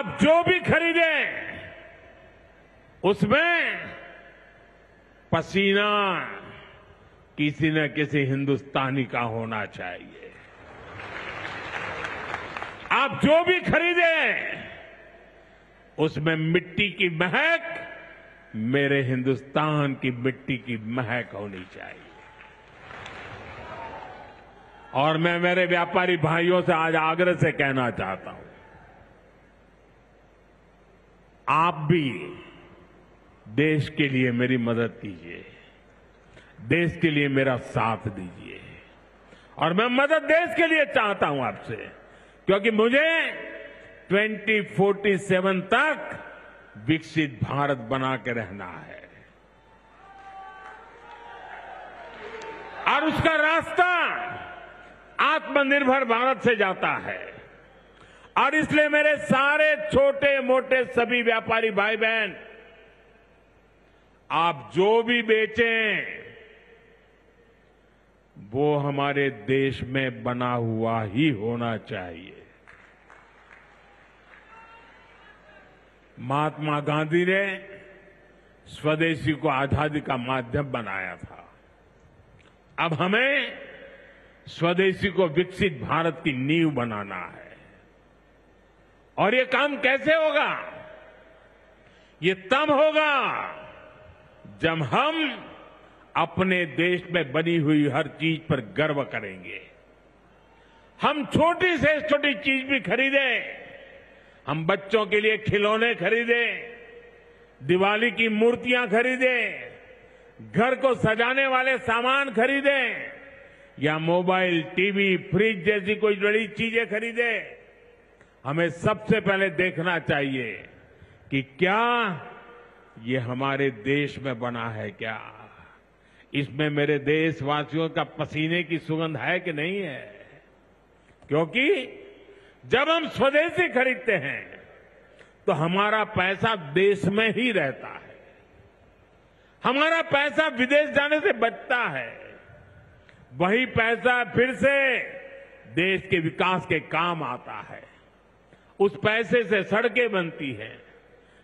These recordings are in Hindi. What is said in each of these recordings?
आप जो भी खरीदें उसमें पसीना किसी न किसी हिंदुस्तानी का होना चाहिए। आप जो भी खरीदें उसमें मिट्टी की महक मेरे हिंदुस्तान की मिट्टी की महक होनी चाहिए। और मैं मेरे व्यापारी भाइयों से आज आग्रह से कहना चाहता हूं, आप भी देश के लिए मेरी मदद कीजिए, देश के लिए मेरा साथ दीजिए। और मैं मदद देश के लिए चाहता हूं आपसे, क्योंकि मुझे 2047 तक विकसित भारत बना के रहना है। और उसका रास्ता आत्मनिर्भर भारत से जाता है। और इसलिए मेरे सारे छोटे मोटे सभी व्यापारी भाई बहन, आप जो भी बेचें वो हमारे देश में बना हुआ ही होना चाहिए। महात्मा गांधी ने स्वदेशी को आजादी का माध्यम बनाया था। अब हमें स्वदेशी को विकसित भारत की नींव बनाना है। और ये काम कैसे होगा? ये तब होगा जब हम अपने देश में बनी हुई हर चीज पर गर्व करेंगे। हम छोटी से छोटी चीज भी खरीदें, हम बच्चों के लिए खिलौने खरीदें, दिवाली की मूर्तियां खरीदें, घर को सजाने वाले सामान खरीदें, या मोबाइल, टीवी, फ्रिज जैसी कोई बड़ी चीजें खरीदें, हमें सबसे पहले देखना चाहिए कि क्या ये हमारे देश में बना है, क्या इसमें मेरे देशवासियों का पसीने की सुगंध है कि नहीं है। क्योंकि जब हम स्वदेशी खरीदते हैं तो हमारा पैसा देश में ही रहता है, हमारा पैसा विदेश जाने से बचता है। वही पैसा फिर से देश के विकास के काम आता है। उस पैसे से सड़कें बनती हैं,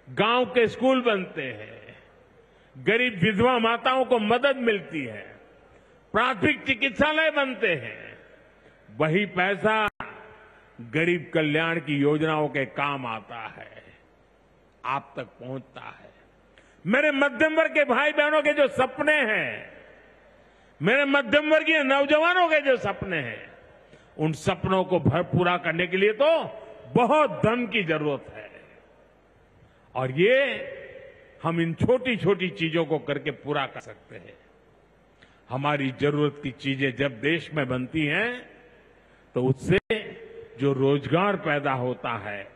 गांव के स्कूल बनते हैं, गरीब विधवा माताओं को मदद मिलती है, प्राथमिक चिकित्सालय बनते हैं। वही पैसा गरीब कल्याण की योजनाओं के काम आता है, आप तक पहुंचता है। मेरे मध्यम वर्ग के भाई बहनों के जो सपने हैं, मेरे मध्यम वर्गीय नौजवानों के जो सपने हैं, उन सपनों को पूरा करने के लिए तो बहुत धन की जरूरत है। और ये हम इन छोटी छोटी चीजों को करके पूरा कर सकते हैं। हमारी जरूरत की चीजें जब देश में बनती हैं तो उससे जो रोजगार पैदा होता है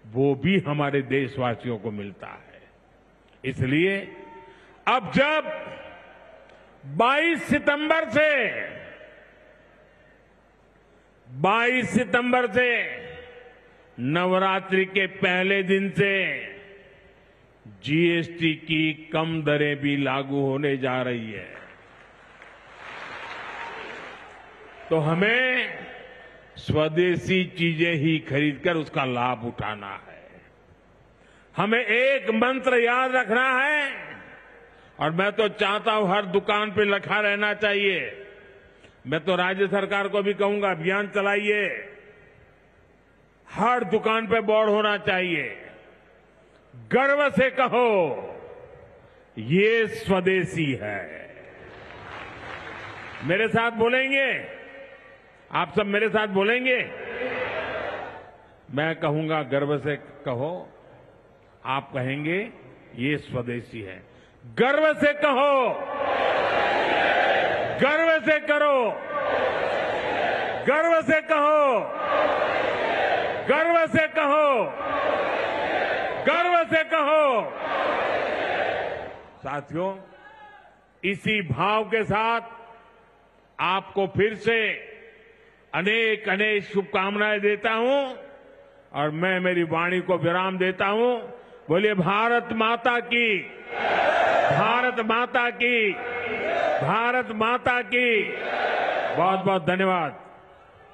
वो भी हमारे देशवासियों को मिलता है। इसलिए अब जब 22 सितंबर से नवरात्रि के पहले दिन से जीएसटी की कम दरें भी लागू होने जा रही है, तो हमें स्वदेशी चीजें ही खरीदकर उसका लाभ उठाना है। हमें एक मंत्र याद रखना है, और मैं तो चाहता हूं हर दुकान पे लिखा रहना चाहिए। मैं तो राज्य सरकार को भी कहूंगा, अभियान चलाइए, हर दुकान पे बोर्ड होना चाहिए, गर्व से कहो ये स्वदेशी है। मेरे साथ बोलेंगे? आप सब मेरे साथ बोलेंगे? मैं कहूंगा गर्व से कहो, आप कहेंगे ये स्वदेशी है। गर्व से कहो, गर्व से करो, गर्व से कहो, गर्व से कहो, गर्व से कहो। साथियों, इसी भाव के साथ आपको फिर से अनेक अनेक शुभकामनाएं देता हूं, और मैं मेरी वाणी को विराम देता हूं। बोलिए भारत माता की, भारत माता की, भारत माता की। बहुत बहुत धन्यवाद।